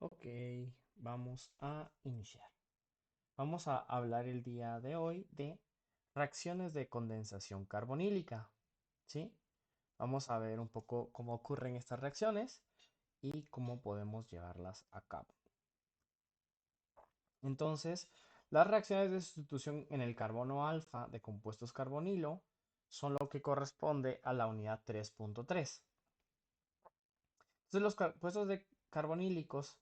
Ok, vamos a iniciar. Vamos a hablar el día de hoy de reacciones de condensación carbonílica, ¿sí? Vamos a ver un poco cómo ocurren estas reacciones y cómo podemos llevarlas a cabo. Entonces, las reacciones de sustitución en el carbono alfa de compuestos carbonilo son lo que corresponde a la unidad 3.3. Entonces, los compuestos de carbonílicos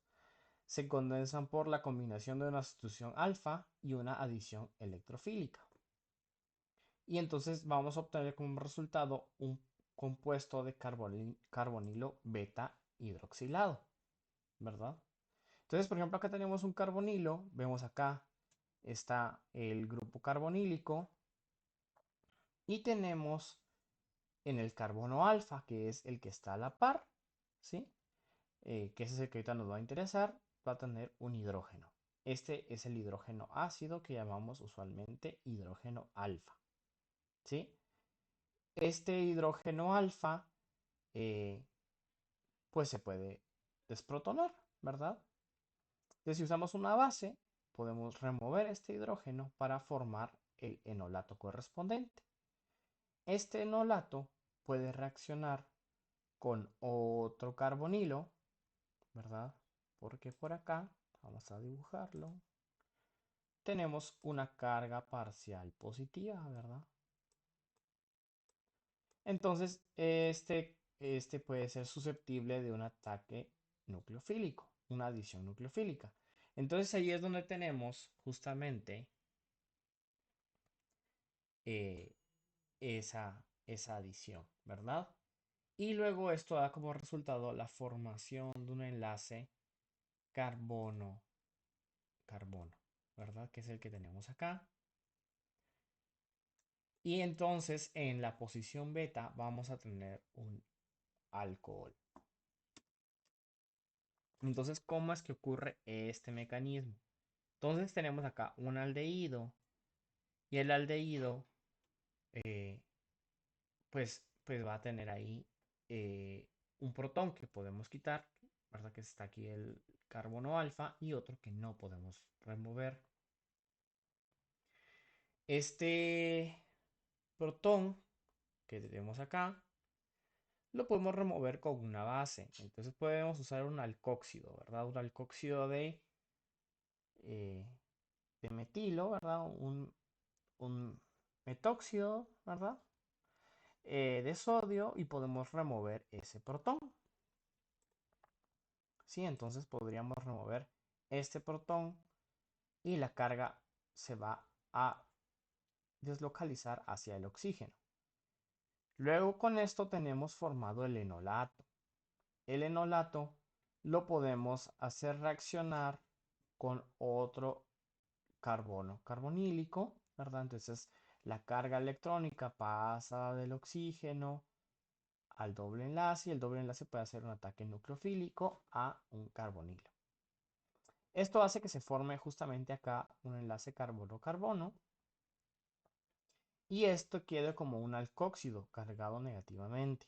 se condensan por la combinación de una sustitución alfa y una adición electrofílica. Y entonces vamos a obtener como resultado un compuesto de carbonilo beta hidroxilado, ¿verdad? Entonces, por ejemplo, acá tenemos un carbonilo, vemos acá está el grupo carbonílico y tenemos en el carbono alfa, que es el que está a la par, ¿sí? Que ese es el que ahorita nos va a interesar, va a tener un hidrógeno. Este es el hidrógeno ácido que llamamos usualmente hidrógeno alfa, ¿sí? Este hidrógeno alfa, eh, pues se puede desprotonar, ¿verdad? Entonces, si usamos una base, podemos remover este hidrógeno para formar el enolato correspondiente. Este enolato puede reaccionar con otro carbonilo, ¿verdad? Porque por acá, vamos a dibujarlo, tenemos una carga parcial positiva, ¿verdad? Entonces, este puede ser susceptible de un ataque nucleofílico, una adición nucleofílica. Entonces ahí es donde tenemos justamente eh, esa adición, ¿verdad? Y luego esto da como resultado la formación de un enlace carbono-carbono, ¿verdad? Que es el que tenemos acá. Y entonces en la posición beta vamos a tener un alcohol. Entonces, ¿cómo es que ocurre este mecanismo? Entonces tenemos acá un aldehído y el aldehído eh, pues va a tener ahí un protón que podemos quitar, ¿verdad? Que está aquí el carbono alfa y otro que no podemos remover. Este protón que tenemos acá lo podemos remover con una base. Entonces podemos usar un alcóxido, ¿verdad? Un alcóxido eh, de metilo, ¿verdad? Un metóxido, ¿verdad? De sodio y podemos remover ese protón. ¿Sí? Entonces podríamos remover este protón y la carga se va a deslocalizar hacia el oxígeno. Luego con esto tenemos formado el enolato. El enolato lo podemos hacer reaccionar con otro carbono carbonílico, ¿verdad? Entonces la carga electrónica pasa del oxígeno al doble enlace y el doble enlace puede hacer un ataque nucleofílico a un carbonilo. Esto hace que se forme justamente acá un enlace carbono-carbono y esto quede como un alcóxido cargado negativamente.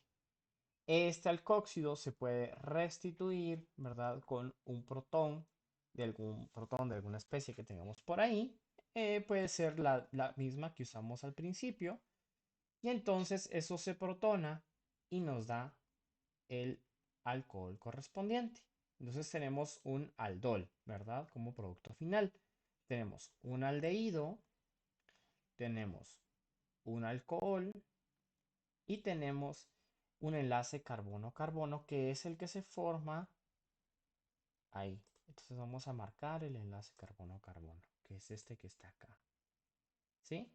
Este alcóxido se puede restituir, ¿verdad? Con un protón de alguna especie que tengamos por ahí. Puede ser la misma que usamos al principio. Y entonces eso se protona y nos da el alcohol correspondiente. Entonces tenemos un aldol, ¿verdad? Como producto final. Tenemos un aldehído, tenemos un alcohol y tenemos un enlace carbono-carbono que es el que se forma ahí. Entonces vamos a marcar el enlace carbono-carbono, que es este que está acá. ¿Sí?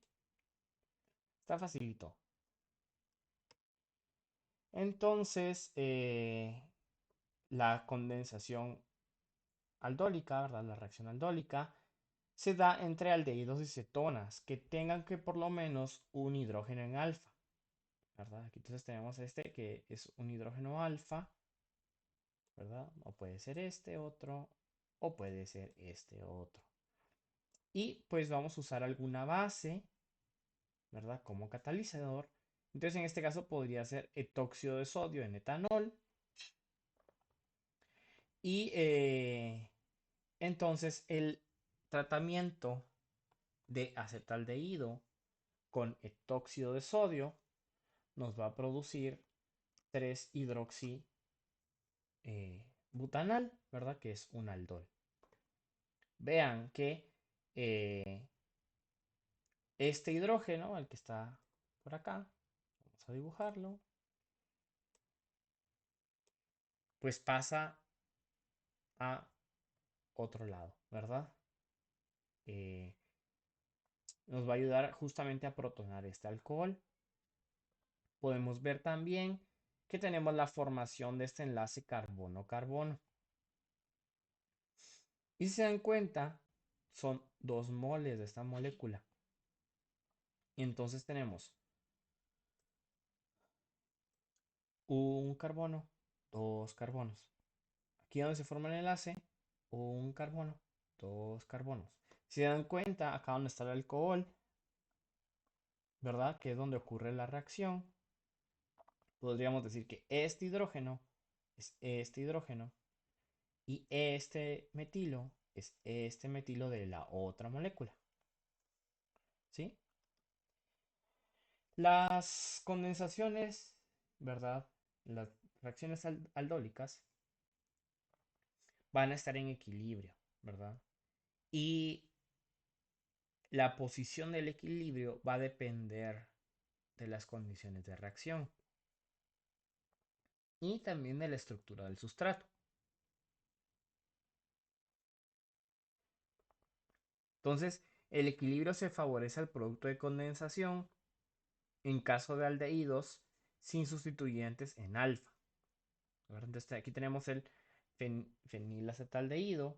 Está facilito. Entonces, la condensación aldólica, ¿verdad? La reacción aldólica se da entre aldehídos y cetonas que tengan que por lo menos un hidrógeno en alfa, ¿verdad? Aquí entonces tenemos este que es un hidrógeno alfa, ¿verdad? O puede ser este otro, o puede ser este otro. Y pues vamos a usar alguna base, ¿verdad? Como catalizador. Entonces en este caso podría ser etóxido de sodio en etanol. Y entonces el tratamiento de acetaldehído con etóxido de sodio nos va a producir 3-hidroxi butanal, ¿verdad? Que es un aldol. Vean que eh, este hidrógeno, el que está por acá, vamos a dibujarlo, pues pasa a otro lado, ¿verdad? Eh, nos va a ayudar justamente a protonar este alcohol. Podemos ver también que tenemos la formación de este enlace carbono-carbono. Y si se dan cuenta, son 2 moles de esta molécula. Y entonces tenemos un carbono, 2 carbonos. Aquí donde se forma el enlace, un carbono, 2 carbonos. Si se dan cuenta, acá donde está el alcohol, ¿verdad? Que es donde ocurre la reacción. Podríamos decir que este hidrógeno es este hidrógeno y este metilo es este metilo de la otra molécula. ¿Sí? Las condensaciones, ¿verdad? Las reacciones aldólicas van a estar en equilibrio, ¿verdad? Y la posición del equilibrio va a depender de las condiciones de reacción y también de la estructura del sustrato. Entonces, el equilibrio se favorece al producto de condensación en caso de aldehídos sin sustituyentes en alfa. Entonces, aquí tenemos el fenilacetaldehído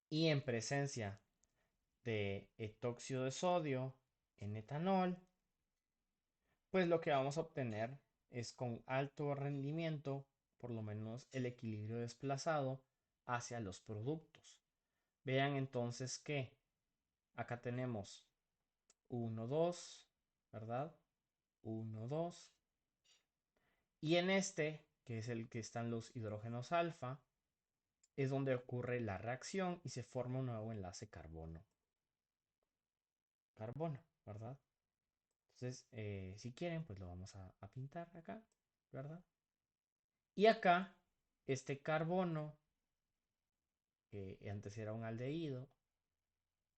y en presencia de etóxido de sodio en etanol, pues lo que vamos a obtener es con alto rendimiento, por lo menos el equilibrio desplazado hacia los productos. Vean entonces que acá tenemos 1, 2, ¿verdad? 1, 2. Y en este, que es el que están los hidrógenos alfa, es donde ocurre la reacción y se forma un nuevo enlace carbono, ¿verdad? Entonces, si quieren, pues lo vamos a pintar acá, ¿verdad? Y acá, este carbono, que antes era un aldehído,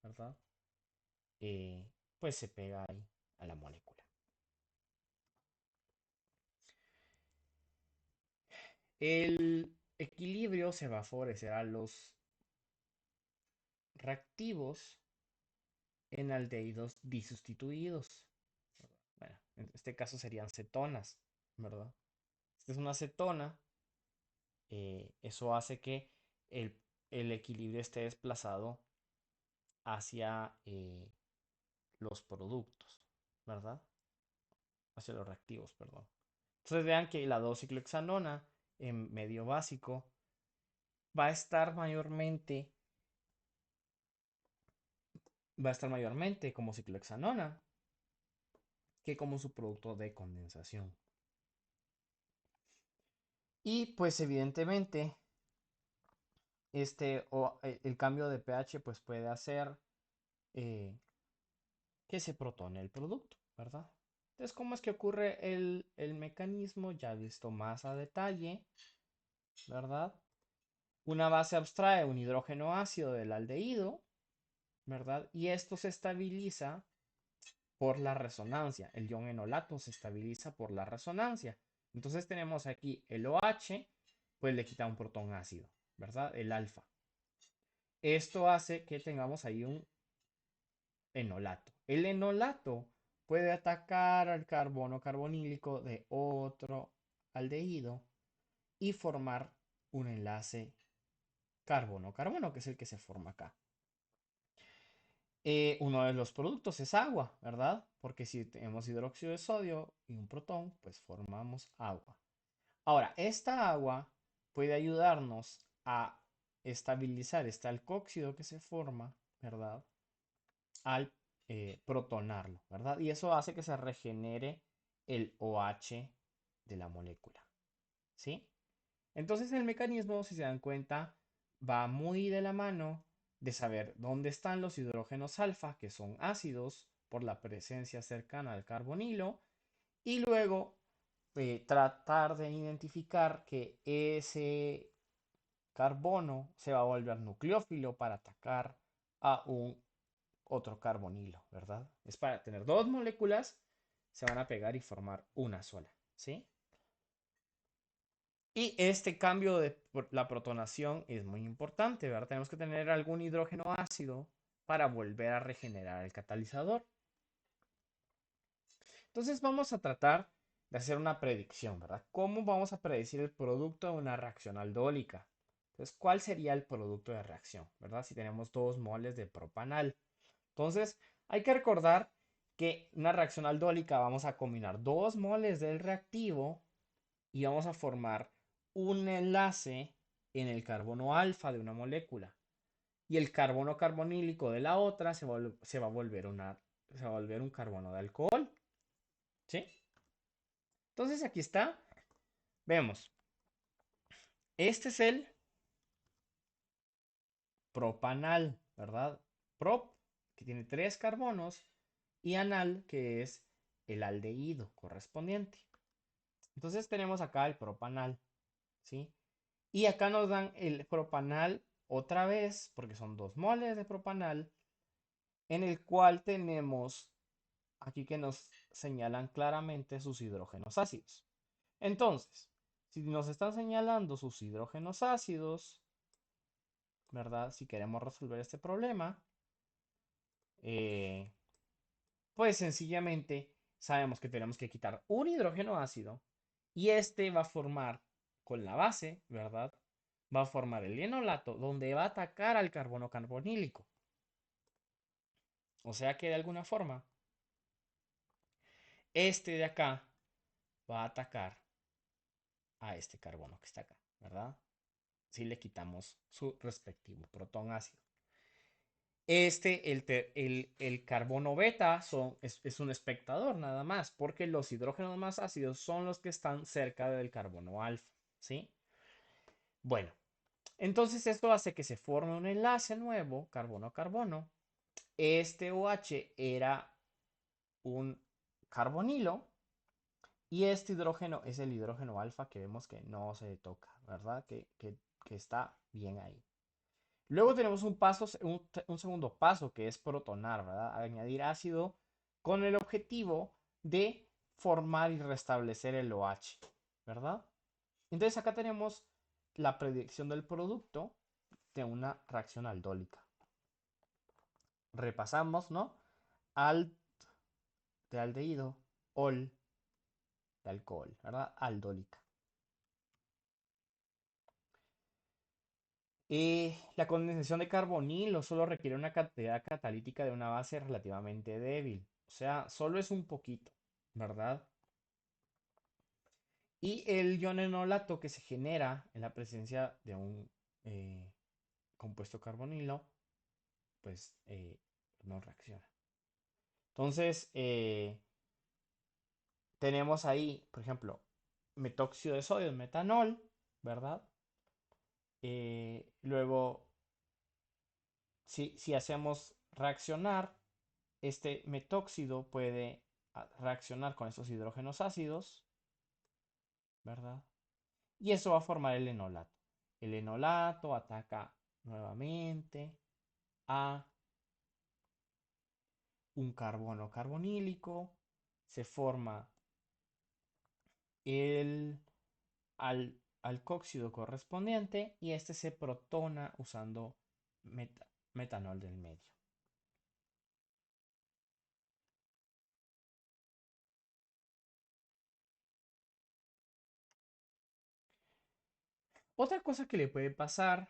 ¿verdad? Pues se pega ahí a la molécula. El equilibrio se va a favorecer a los reactivos en aldehídos disustituidos. Bueno, en este caso serían cetonas, ¿verdad? Esta es una cetona, eso hace que el, el equilibrio esté desplazado hacia los productos, ¿verdad? Hacia los reactivos, perdón. Entonces vean que la 2-ciclohexanona en medio básico va a estar mayormente, como ciclohexanona que como su producto de condensación. Y pues evidentemente el cambio de pH pues puede hacer eh, que se protone el producto, ¿verdad? Entonces, ¿cómo es que ocurre el mecanismo? Ya visto más a detalle, ¿verdad? Una base abstrae un hidrógeno ácido del aldehído, ¿verdad? Y esto se estabiliza por la resonancia. El ion enolato se estabiliza por la resonancia. Entonces tenemos aquí el OH, pues le quita un protón ácido, ¿verdad? El alfa. Esto hace que tengamos ahí un enolato. El enolato puede atacar al carbono carbonílico de otro aldehído y formar un enlace carbono-carbono, que es el que se forma acá. Uno de los productos es agua, ¿verdad? Porque si tenemos hidróxido de sodio y un protón, pues formamos agua. Ahora, esta agua puede ayudarnos a estabilizar este alcóxido que se forma, ¿verdad? Al protonarlo, ¿verdad? Y eso hace que se regenere el OH de la molécula, ¿sí? Entonces el mecanismo, si se dan cuenta, va muy de la mano de saber dónde están los hidrógenos alfa, que son ácidos, por la presencia cercana al carbonilo, y luego tratar de identificar que ese carbono se va a volver nucleófilo para atacar a un otro carbonilo, ¿verdad? Es para tener dos moléculas, se van a pegar y formar una sola, ¿sí? Y este cambio de la protonación es muy importante, ¿verdad? Tenemos que tener algún hidrógeno ácido para volver a regenerar el catalizador. Entonces vamos a tratar de hacer una predicción, ¿verdad? ¿Cómo vamos a predecir el producto de una reacción aldólica? Entonces, ¿cuál sería el producto de reacción, ¿verdad? Si tenemos 2 moles de propanal. Entonces, hay que recordar que una reacción aldólica vamos a combinar 2 moles del reactivo y vamos a formar un enlace en el carbono alfa de una molécula. Y el carbono carbonílico de la otra se va a volver se va a volver un carbono de alcohol. ¿Sí? Entonces aquí está. Vemos. Este es el propanal, ¿verdad? Prop, que tiene 3 carbonos, y anal, que es el aldehído correspondiente. Entonces tenemos acá el propanal, ¿sí? Y acá nos dan el propanal otra vez, porque son 2 moles de propanal, en el cual tenemos aquí que nos señalan claramente sus hidrógenos ácidos. Entonces, si nos están señalando sus hidrógenos ácidos, ¿verdad? Si queremos resolver este problema, eh, pues sencillamente sabemos que tenemos que quitar un hidrógeno ácido y este va a formar con la base, ¿verdad? Va a formar el enolato donde va a atacar al carbono carbonílico. O sea que de alguna forma, este de acá va a atacar a este carbono que está acá, ¿verdad? Si le quitamos su respectivo protón ácido. El carbono beta es un espectador nada más, porque los hidrógenos más ácidos son los que están cerca del carbono alfa, ¿sí? Bueno, entonces esto hace que se forme un enlace nuevo, carbono a carbono. Este OH era un carbonilo y este hidrógeno es el hidrógeno alfa que vemos que no se toca, ¿verdad? Que está bien ahí. Luego tenemos un segundo paso que es protonar, ¿verdad? Añadir ácido con el objetivo de formar y restablecer el OH, ¿verdad? Entonces acá tenemos la predicción del producto de una reacción aldólica. Repasamos, ¿no? Alt de aldehído, ol de alcohol, ¿verdad? Aldólica. La condensación de carbonilo solo requiere una cantidad catalítica de una base relativamente débil. O sea, solo es un poquito, ¿verdad? Y el ion enolato que se genera en la presencia de un eh, compuesto carbonilo, pues no reacciona. Entonces, tenemos ahí, por ejemplo, metóxido de sodio, metanol, ¿verdad? Luego, si hacemos reaccionar, este metóxido puede reaccionar con estos hidrógenos ácidos, ¿verdad? Y eso va a formar el enolato. El enolato ataca nuevamente a un carbono carbonílico, se forma el alcóxido correspondiente y este se protona usando metanol del medio. Otra cosa que le puede pasar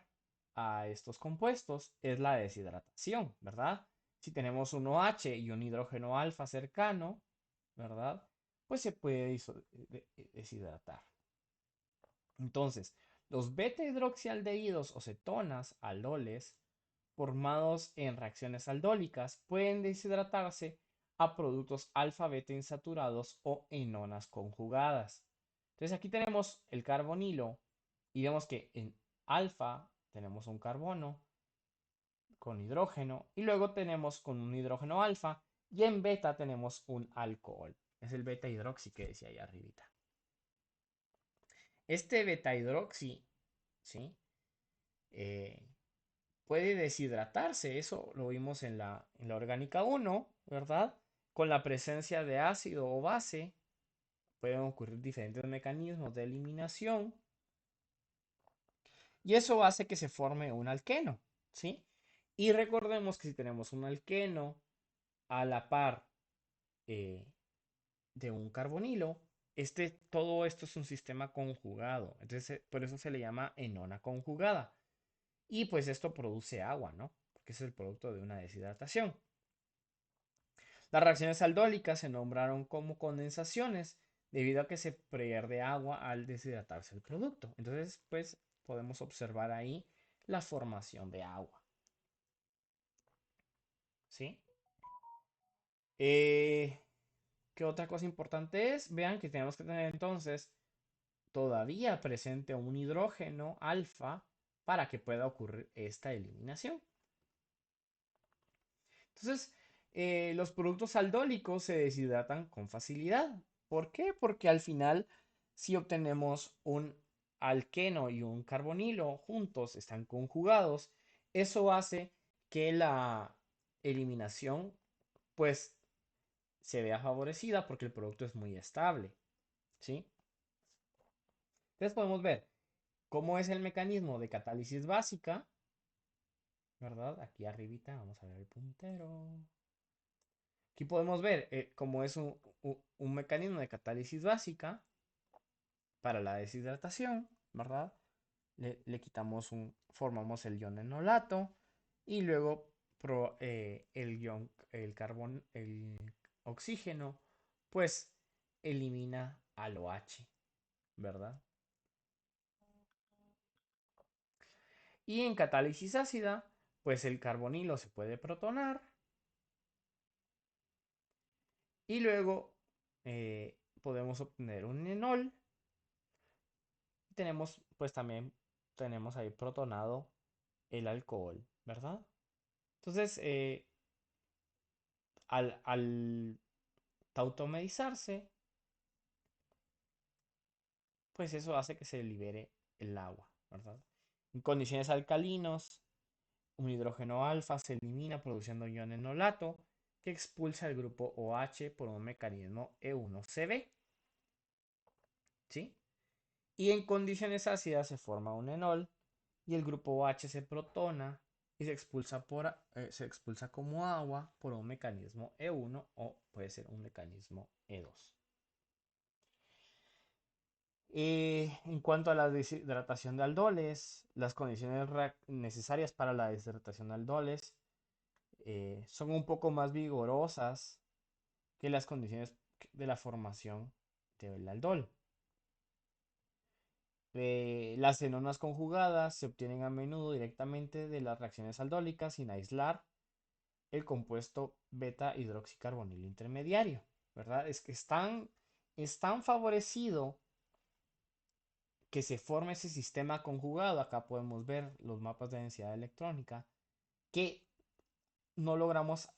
a estos compuestos es la deshidratación, ¿verdad? Si tenemos un OH y un hidrógeno alfa cercano, ¿verdad? Pues se puede deshidratar. Entonces, los beta-hidroxialdehídos o cetonas, aldoles, formados en reacciones aldólicas, pueden deshidratarse a productos alfa-beta insaturados o enonas conjugadas. Entonces aquí tenemos el carbonilo Y vemos que en alfa tenemos un carbono con hidrógeno y luego tenemos con un hidrógeno alfa y en beta tenemos un alcohol. Es el beta hidroxi que decía ahí arribita. Este beta hidroxi, ¿sí? Eh, puede deshidratarse, eso lo vimos en la orgánica 1, ¿verdad? Con la presencia de ácido o base pueden ocurrir diferentes mecanismos de eliminación y eso hace que se forme un alqueno, ¿sí? Y recordemos que si tenemos un alqueno a la par eh, de un carbonilo, todo esto es un sistema conjugado, entonces por eso se le llama enona conjugada. Y pues esto produce agua, ¿no? Porque es el producto de una deshidratación. Las reacciones aldólicas se nombraron como condensaciones debido a que se pierde agua al deshidratarse el producto. Entonces, pues podemos observar ahí la formación de agua. ¿Sí? Eh, ¿Qué otra cosa importante es? Vean que tenemos que tener entonces todavía presente un hidrógeno alfa para que pueda ocurrir esta eliminación. Entonces, los productos aldólicos se deshidratan con facilidad. ¿Por qué? Porque al final, si obtenemos un alqueno y un carbonilo juntos, están conjugados, eso hace que la eliminación, pues, se vea favorecida porque el producto es muy estable, ¿sí? Entonces podemos ver cómo es el mecanismo de catálisis básica, ¿verdad? Aquí arribita, vamos a ver el puntero. Aquí podemos ver cómo es un mecanismo de catálisis básica para la deshidratación, ¿verdad? Le quitamos formamos el ion enolato y luego el oxígeno, pues elimina al OH, ¿verdad? Y en catálisis ácida, pues el carbonilo se puede protonar y luego podemos obtener un enol. Tenemos, pues también tenemos ahí protonado el alcohol, ¿verdad? Entonces, al tautomerizarse, pues eso hace que se libere el agua, ¿verdad? En condiciones alcalinos, un hidrógeno alfa se elimina produciendo ion enolato que expulsa el grupo OH por un mecanismo E1CB, ¿sí? Y en condiciones ácidas se forma un enol y el grupo OH se protona y se expulsa como agua por un mecanismo E1 o puede ser un mecanismo E2. En cuanto a la deshidratación de aldoles, las condiciones necesarias para la deshidratación de aldoles son un poco más vigorosas que las condiciones de la formación del aldol. Las enonas conjugadas se obtienen a menudo directamente de las reacciones aldólicas sin aislar el compuesto beta hidroxicarbonilo intermediario, ¿verdad? Es que es tan favorecido que se forme ese sistema conjugado, acá podemos ver los mapas de densidad electrónica, que no logramos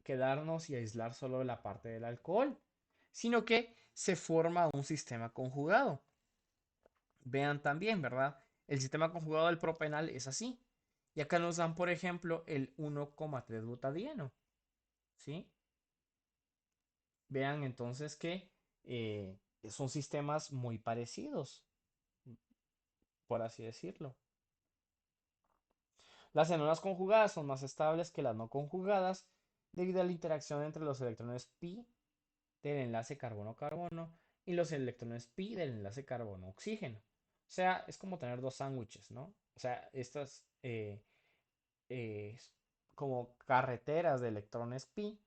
quedarnos y aislar solo la parte del alcohol, sino que se forma un sistema conjugado. Vean también, ¿verdad? El sistema conjugado del propenal es así. Y acá nos dan, por ejemplo, el 1,3 butadieno, ¿sí? Vean entonces que son sistemas muy parecidos, por así decirlo. Las enonas conjugadas son más estables que las no conjugadas debido a la interacción entre los electrones pi del enlace carbono-carbono y los electrones pi del enlace carbono-oxígeno. O sea, es como tener dos sándwiches, ¿no? O sea, estas eh, como carreteras de electrones pi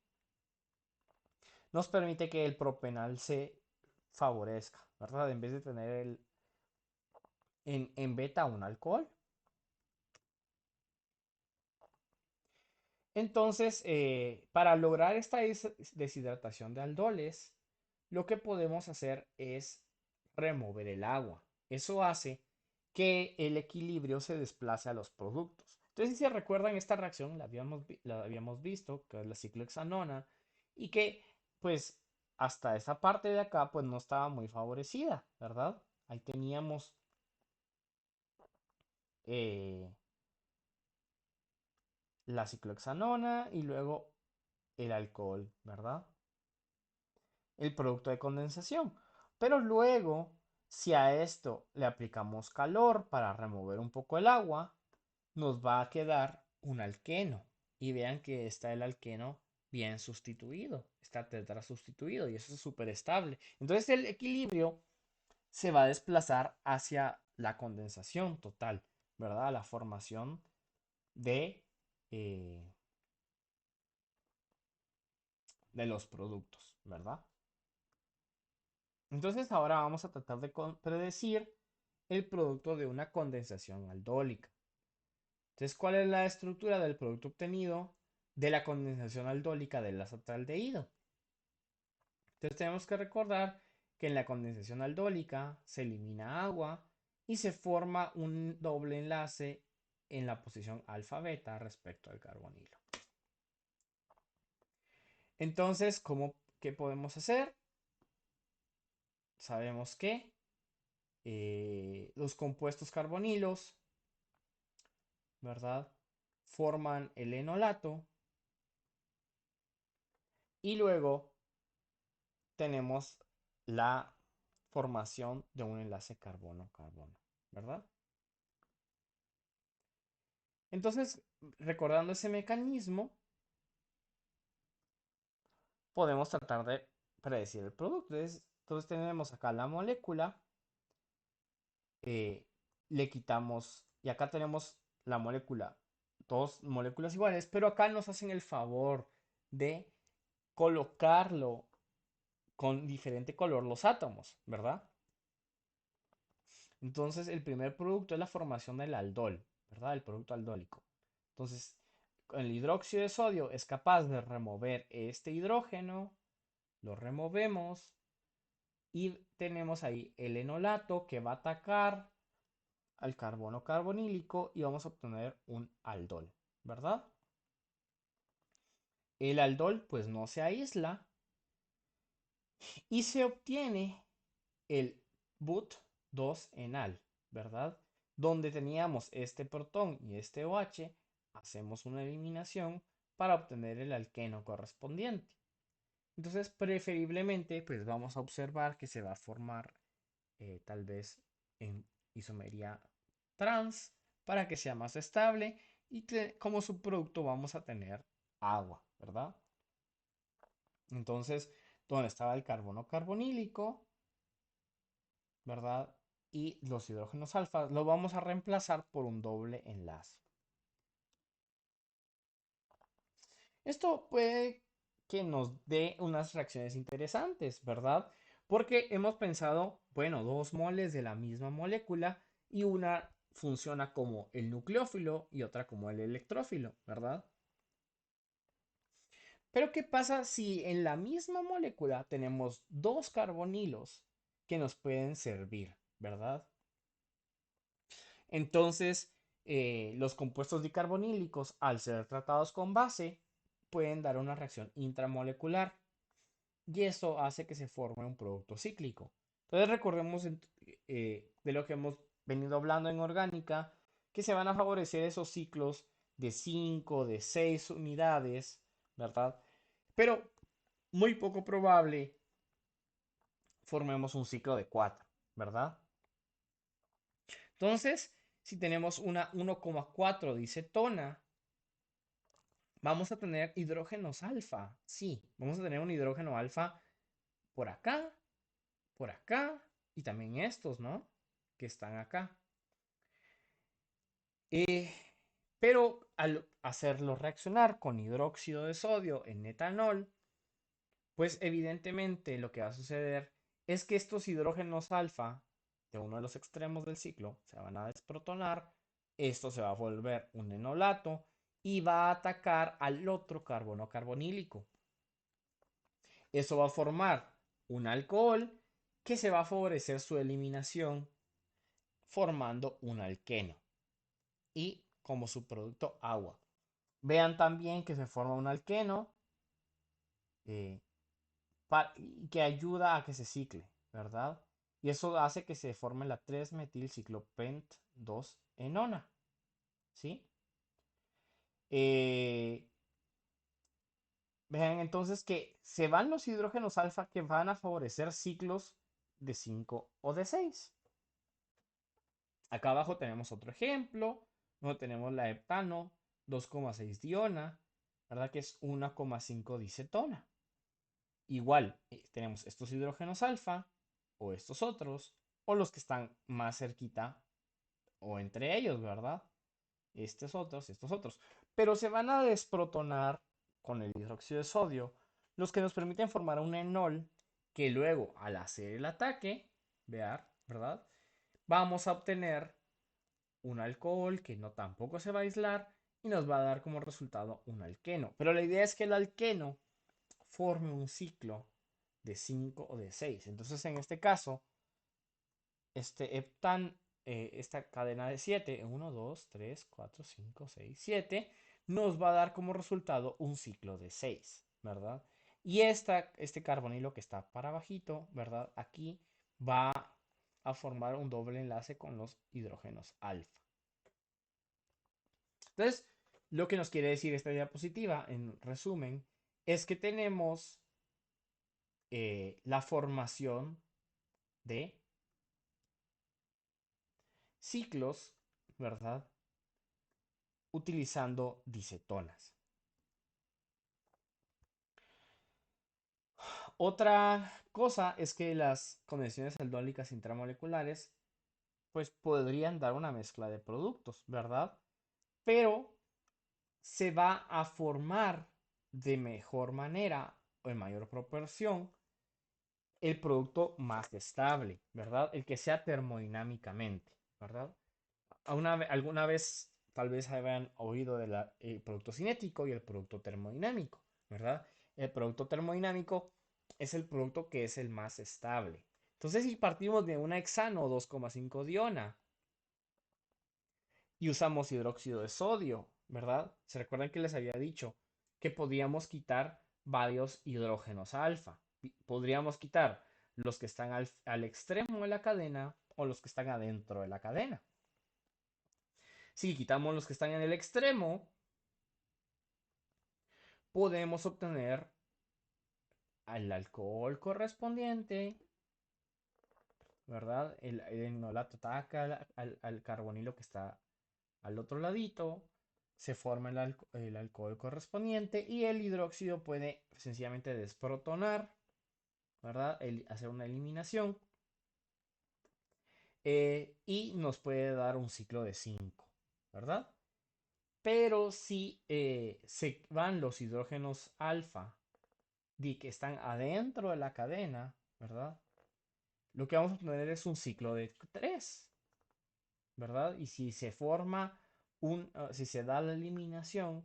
nos permite que el propenal se favorezca, ¿verdad? En vez de tener en beta un alcohol. Entonces, para lograr esta deshidratación de aldoles, lo que podemos hacer es remover el agua. Eso hace que el equilibrio se desplace a los productos. Entonces, si se recuerdan, esta reacción la habíamos visto, que es la ciclohexanona, y que, pues, hasta esa parte de acá, pues, no estaba muy favorecida, ¿verdad? Ahí teníamos eh, la ciclohexanona y luego el alcohol, ¿verdad? El producto de condensación. Pero luego, si a esto le aplicamos calor para remover un poco el agua, nos va a quedar un alqueno. Y vean que está el alqueno bien sustituido, está tetra sustituido y eso es súper estable. Entonces el equilibrio se va a desplazar hacia la condensación total, ¿verdad? La formación de, eh, de los productos, ¿verdad? Entonces ahora vamos a tratar de predecir el producto de una condensación aldólica. Entonces, ¿cuál es la estructura del producto obtenido de la condensación aldólica del azotaldehído? Entonces tenemos que recordar que en la condensación aldólica se elimina agua y se forma un doble enlace en la posición alfa-beta respecto al carbonilo. Entonces, ¿qué podemos hacer? Sabemos que los compuestos carbonilos, ¿verdad? Forman el enolato y luego tenemos la formación de un enlace carbono-carbono, ¿verdad? Entonces, recordando ese mecanismo, podemos tratar de predecir el producto. Entonces tenemos acá la molécula, eh, le quitamos, y acá tenemos la molécula, dos moléculas iguales, pero acá nos hacen el favor de colocarlo con diferente color los átomos, ¿verdad? Entonces, el primer producto es la formación del aldol, ¿verdad? El producto aldólico. Entonces, el hidróxido de sodio es capaz de remover este hidrógeno, lo removemos y tenemos ahí el enolato que va a atacar al carbono carbonílico y vamos a obtener un aldol, ¿verdad? El aldol pues no se aísla y se obtiene el but2-enal, ¿verdad? Donde teníamos este protón y este OH, hacemos una eliminación para obtener el alqueno correspondiente. Entonces, preferiblemente, pues vamos a observar que se va a formar tal vez en isomería trans para que sea más estable y como subproducto vamos a tener agua, ¿verdad? Entonces, donde estaba el carbono carbonílico, ¿verdad? Y los hidrógenos alfa lo vamos a reemplazar por un doble enlace. Esto puede que nos dé unas reacciones interesantes, ¿verdad? Porque hemos pensado, bueno, dos moles de la misma molécula y una funciona como el nucleófilo y otra como el electrófilo, ¿verdad? Pero ¿qué pasa si en la misma molécula tenemos dos carbonilos que nos pueden servir, ¿verdad? Entonces, los compuestos dicarbonílicos, al ser tratados con base, pueden dar una reacción intramolecular y eso hace que se forme un producto cíclico. Entonces, recordemos de lo que hemos venido hablando en orgánica, que se van a favorecer esos ciclos de 5, de 6 unidades, ¿verdad? Pero muy poco probable formemos un ciclo de 4, ¿verdad? Entonces, si tenemos una 1,4 dicetona, vamos a tener hidrógenos alfa. Sí, vamos a tener un hidrógeno alfa por acá y también estos, ¿no? Que están acá. Eh, pero al hacerlo reaccionar con hidróxido de sodio en etanol, pues evidentemente lo que va a suceder es que estos hidrógenos alfa de uno de los extremos del ciclo se van a desprotonar, esto se va a volver un enolato y va a atacar al otro carbono carbonílico. Eso va a formar un alcohol que se va a favorecer su eliminación formando un alqueno y como subproducto agua. Vean también que se forma un alqueno eh, que ayuda a que se cicle, ¿verdad? Y eso hace que se forme la 3-metilciclopent 2 enona, ¿sí? Eh, Vean entonces que se van los hidrógenos alfa que van a favorecer ciclos de 5 o de 6. Acá abajo tenemos otro ejemplo, donde tenemos la heptano 2,6 diona, ¿verdad? Que es 1,5 dicetona. Igual, tenemos estos hidrógenos alfa o estos otros, o los que están más cerquita o entre ellos, ¿verdad? Estos otros. Pero se van a desprotonar con el hidróxido de sodio, los que nos permiten formar un enol que luego, al hacer el ataque, vean, ¿verdad? Vamos a obtener un alcohol que no tampoco se va a aislar y nos va a dar como resultado un alqueno. Pero la idea es que el alqueno forme un ciclo de 5 o de 6. Entonces, en este caso, este heptan, esta cadena de 7, 1, 2, 3, 4, 5, 6, 7, nos va a dar como resultado un ciclo de 6, ¿verdad? Y este carbonilo que está para abajito, ¿verdad? Aquí va a formar un doble enlace con los hidrógenos alfa. Entonces, lo que nos quiere decir esta diapositiva, en resumen, es que tenemos la formación de ciclos, ¿verdad? Utilizando dicetonas. Otra cosa es que las conexiones aldólicas intramoleculares pues podrían dar una mezcla de productos, ¿verdad? Pero se va a formar de mejor manera o en mayor proporción el producto más estable, ¿verdad? El que sea termodinámicamente, ¿verdad? Alguna vez tal vez hayan oído del producto cinético y el producto termodinámico, ¿verdad? El producto termodinámico es el producto que es el más estable. Entonces, si partimos de una hexano 2,5 diona y usamos hidróxido de sodio, ¿verdad? Se recuerdan que les había dicho que podíamos quitar varios hidrógenos alfa. Podríamos quitar los que están al extremo de la cadena o los que están adentro de la cadena. Si quitamos los que están en el extremo, podemos obtener al alcohol correspondiente, ¿verdad? El enolato ataca al carbonilo que está al otro ladito, se forma el alcohol correspondiente y el hidróxido puede sencillamente desprotonar, ¿verdad? Hacer una eliminación y nos puede dar un ciclo de 5, ¿verdad? Pero si se van los hidrógenos alfa que están adentro de la cadena, ¿verdad? Lo que vamos a tener es un ciclo de 3, ¿verdad? Y si se forma si se da la eliminación,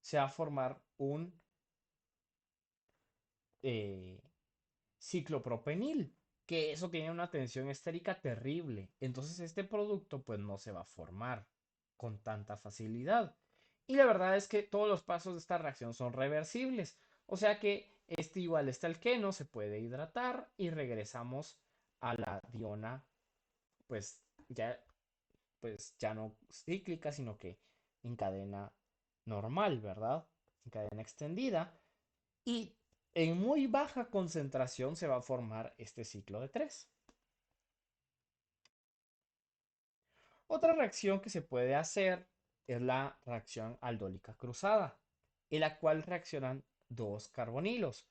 se va a formar un eh, ciclopropenil, que eso tiene una tensión estérica terrible. Entonces este producto pues no se va a formar con tanta facilidad. Y la verdad es que todos los pasos de esta reacción son reversibles. O sea que este alqueno se puede hidratar y regresamos a la diona pues ya, pues ya no cíclica, sino que en cadena normal, ¿verdad? En cadena extendida. Y en muy baja concentración se va a formar este ciclo de 3. Otra reacción que se puede hacer es la reacción aldólica cruzada, en la cual reaccionan dos carbonilos,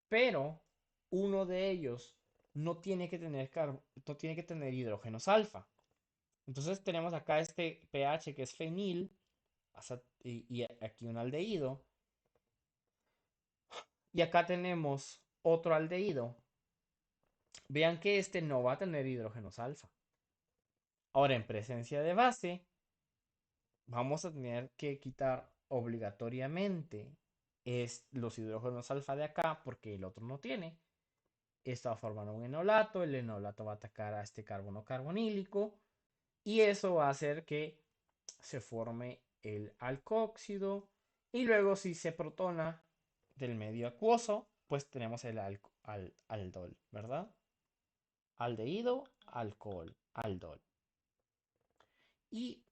pero uno de ellos no tiene que tener hidrógenos alfa. Entonces tenemos acá este pH que es fenil y aquí un aldehído. Y acá tenemos otro aldehído. Vean que este no va a tener hidrógenos alfa. Ahora, en presencia de base, vamos a tener que quitar obligatoriamente los hidrógenos alfa de acá porque el otro no tiene. esto va a formar un enolato, el enolato va a atacar a este carbono carbonílico y eso va a hacer que se forme el alcohóxido y luego si se protona del medio acuoso, pues tenemos el aldol, ¿verdad? Aldehído, alcohol, aldol. Y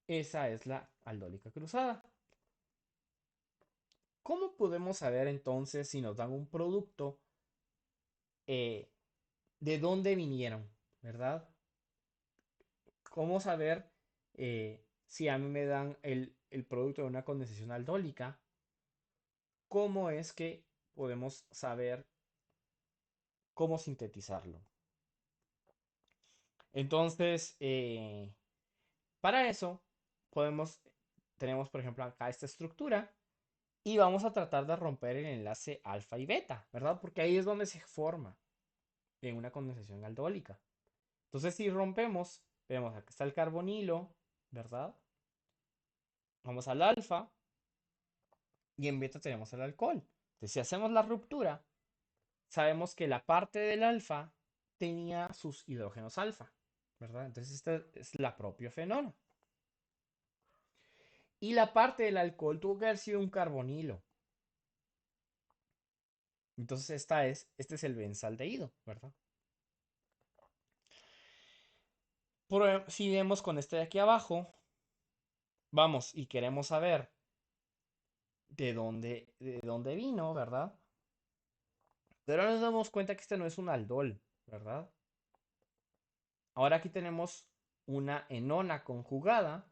esa es la aldólica cruzada. ¿Cómo podemos saber entonces si nos dan un producto eh, de dónde vinieron, ¿verdad? ¿Cómo saber si a mí me dan el producto de una condensación aldólica? ¿Cómo es que podemos saber cómo sintetizarlo? Entonces, para eso podemos, tenemos por ejemplo acá esta estructura y vamos a tratar de romper el enlace alfa y beta, ¿verdad? Porque ahí es donde se forma en una condensación aldólica. Entonces, si rompemos, vemos aquí está el carbonilo, ¿verdad? Vamos al alfa y en beta tenemos el alcohol. Entonces, si hacemos la ruptura, sabemos que la parte del alfa tenía sus hidrógenos alfa, ¿verdad? Entonces, esta es la propia fenona. Y la parte del alcohol tuvo que haber sido un carbonilo. Entonces, este es el benzaldehído, ¿verdad? Si vemos con este de aquí abajo, vamos y queremos saber de dónde vino, ¿verdad? Pero ahora nos damos cuenta que este no es un aldol, ¿verdad? Ahora aquí tenemos una enona conjugada.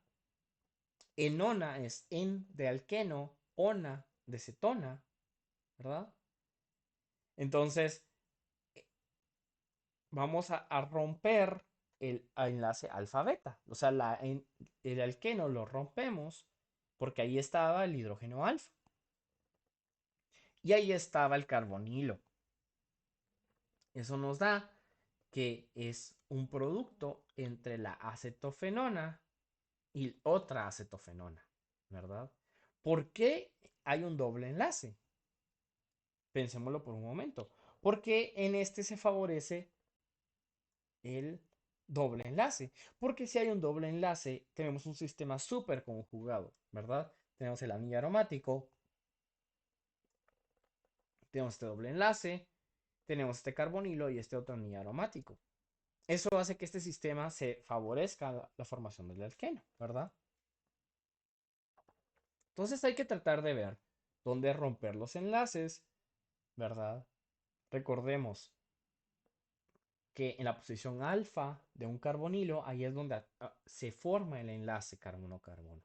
Enona es en de alqueno, ona de cetona, ¿verdad? Entonces, vamos a romper el enlace alfa-beta. O sea, el alqueno lo rompemos porque ahí estaba el hidrógeno alfa. Y ahí estaba el carbonilo. Eso nos da que es un producto entre la acetofenona y otra acetofenona, ¿verdad? ¿Por qué hay un doble enlace? Pensémoslo por un momento. Porque en este se favorece el doble enlace. Porque si hay un doble enlace, tenemos un sistema súper conjugado, ¿verdad? Tenemos el anillo aromático, tenemos este doble enlace, tenemos este carbonilo y este otro anillo aromático. Eso hace que este sistema se favorezca la formación del alqueno, ¿verdad? Entonces hay que tratar de ver dónde romper los enlaces, ¿verdad? Recordemos que en la posición alfa de un carbonilo, ahí es donde se forma el enlace carbono-carbono.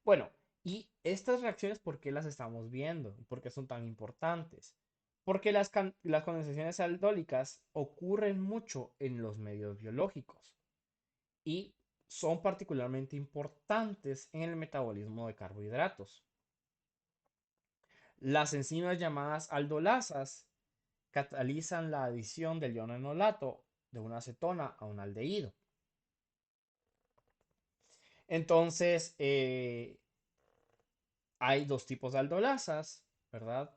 Bueno, y estas reacciones, ¿por qué las estamos viendo? ¿Y por qué son tan importantes? Porque las condensaciones aldólicas ocurren mucho en los medios biológicos y son particularmente importantes en el metabolismo de carbohidratos. Las enzimas llamadas aldolasas catalizan la adición del ion enolato de una acetona a un aldehído. Entonces, hay dos tipos de aldolasas, ¿verdad?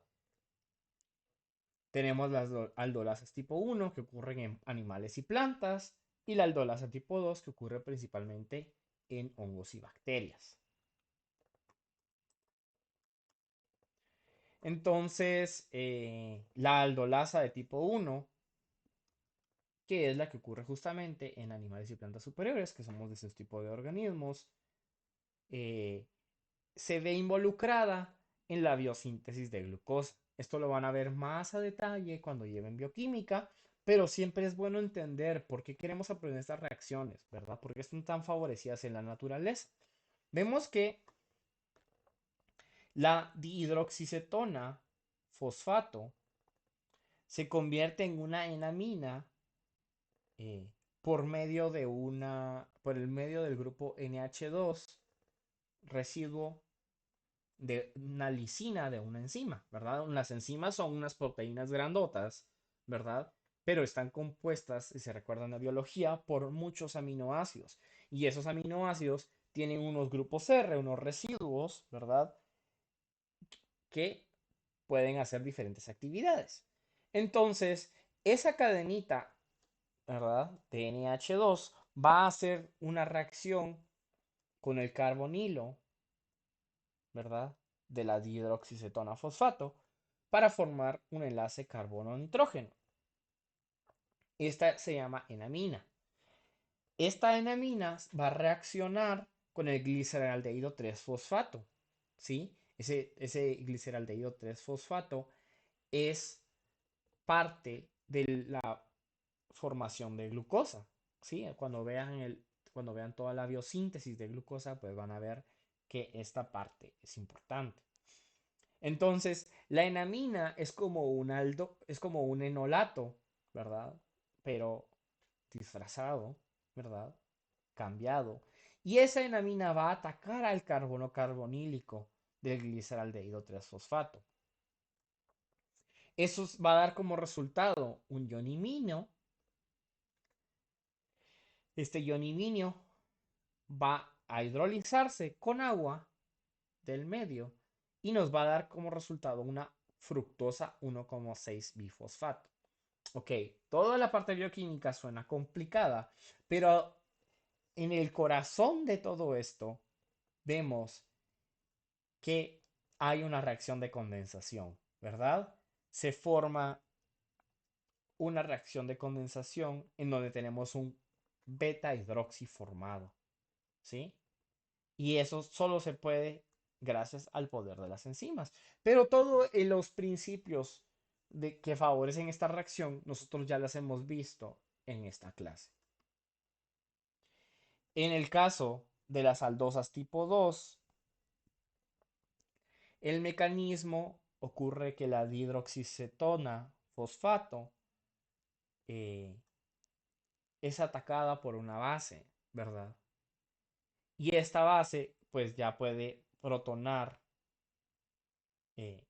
Tenemos las aldolasas tipo 1 que ocurren en animales y plantas y la aldolasa tipo 2 que ocurre principalmente en hongos y bacterias. Entonces, la aldolasa de tipo 1, que es la que ocurre justamente en animales y plantas superiores, que somos de ese tipo de organismos, eh, se ve involucrada en la biosíntesis de glucosa. Esto lo van a ver más a detalle cuando lleven bioquímica, pero siempre es bueno entender por qué queremos aprender estas reacciones, ¿verdad? Porque están tan favorecidas en la naturaleza. Vemos que la dihidroxicetona fosfato se convierte en una enamina eh, por el medio del grupo NH2, residuo de una lisina de una enzima, ¿verdad? Las enzimas son unas proteínas grandotas, ¿verdad? Pero están compuestas, si se recuerdan de biología, por muchos aminoácidos. Y esos aminoácidos tienen unos grupos R, unos residuos, ¿verdad? Que pueden hacer diferentes actividades. Entonces, esa cadenita, ¿verdad? De NH2 va a hacer una reacción con el carbonilo, ¿verdad? De la dihidroxicetona fosfato para formar un enlace carbono-nitrógeno. Esta se llama enamina. Esta enamina va a reaccionar con el gliceraldehído 3-fosfato, ¿sí? Ese gliceraldehído 3-fosfato es parte de la formación de glucosa, ¿sí? Cuando vean toda la biosíntesis de glucosa, pues van a ver que esta parte es importante. Entonces, la enamina es como un enolato, ¿verdad? Pero disfrazado, ¿verdad? Cambiado. Y esa enamina va a atacar al carbono carbonílico del gliceraldehído 3-fosfato. Eso va a dar como resultado un ionimino. Este ionimino va a hidrolizarse con agua del medio y nos va a dar como resultado una fructosa 1,6 bifosfato. Ok, toda la parte bioquímica suena complicada, pero en el corazón de todo esto vemos que hay una reacción de condensación, ¿verdad? Se forma una reacción de condensación en donde tenemos un beta hidroxi formado, ¿sí? Y eso solo se puede gracias al poder de las enzimas. Pero todos los principios que favorecen esta reacción, nosotros ya las hemos visto en esta clase. En el caso de las aldosas tipo 2, el mecanismo ocurre que la dihidroxicetona fosfato eh, es atacada por una base, ¿verdad? Y esta base pues ya puede protonar, eh,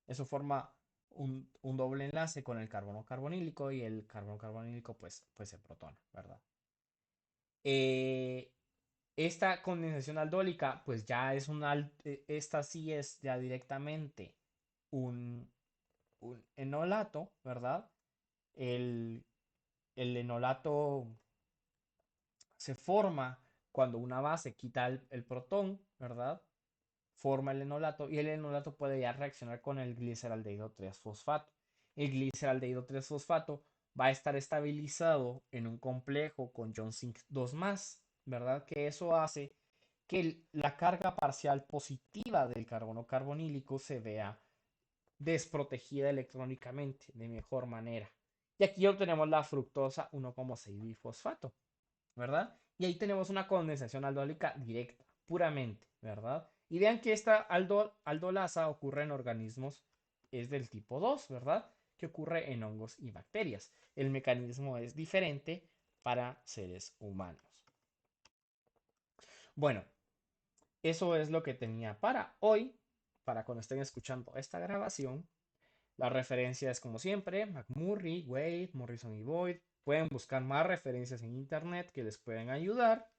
eso forma un doble enlace con el carbono carbonílico y el carbono carbonílico pues se protona, ¿verdad? Eh, esta condensación aldólica pues ya es esta sí es ya directamente un, un enolato, ¿verdad? El, el enolato se forma cuando una base quita el protón, ¿verdad? Forma el enolato y el enolato puede ya reaccionar con el gliceraldehído 3-fosfato. El gliceraldehído 3-fosfato va a estar estabilizado en un complejo con John Zinc 2 ¿verdad? Que eso hace que la carga parcial positiva del carbono carbonílico se vea desprotegida electrónicamente de mejor manera. Y aquí obtenemos la fructosa 1,6 bifosfato, ¿verdad? Y ahí tenemos una condensación aldólica directa, puramente, ¿verdad? Y vean que esta aldolasa ocurre en organismos, es del tipo 2, ¿verdad? Que ocurre en hongos y bacterias. El mecanismo es diferente para seres humanos. Bueno, eso es lo que tenía para hoy, para cuando estén escuchando esta grabación. La referencia es como siempre, McMurray, Wade, Morrison y Boyd. Pueden buscar más referencias en internet que les pueden ayudar.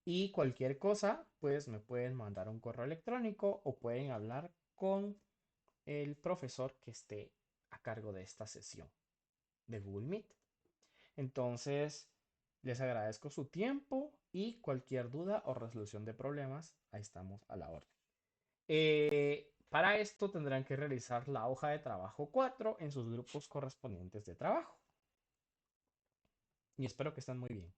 Y cualquier cosa, pues me pueden mandar un correo electrónico o pueden hablar con el profesor que esté a cargo de esta sesión de Google Meet. Entonces, les agradezco su tiempo y cualquier duda o resolución de problemas, ahí estamos a la orden. Para esto tendrán que realizar la hoja de trabajo 4 en sus grupos correspondientes de trabajo. Y espero que estén muy bien.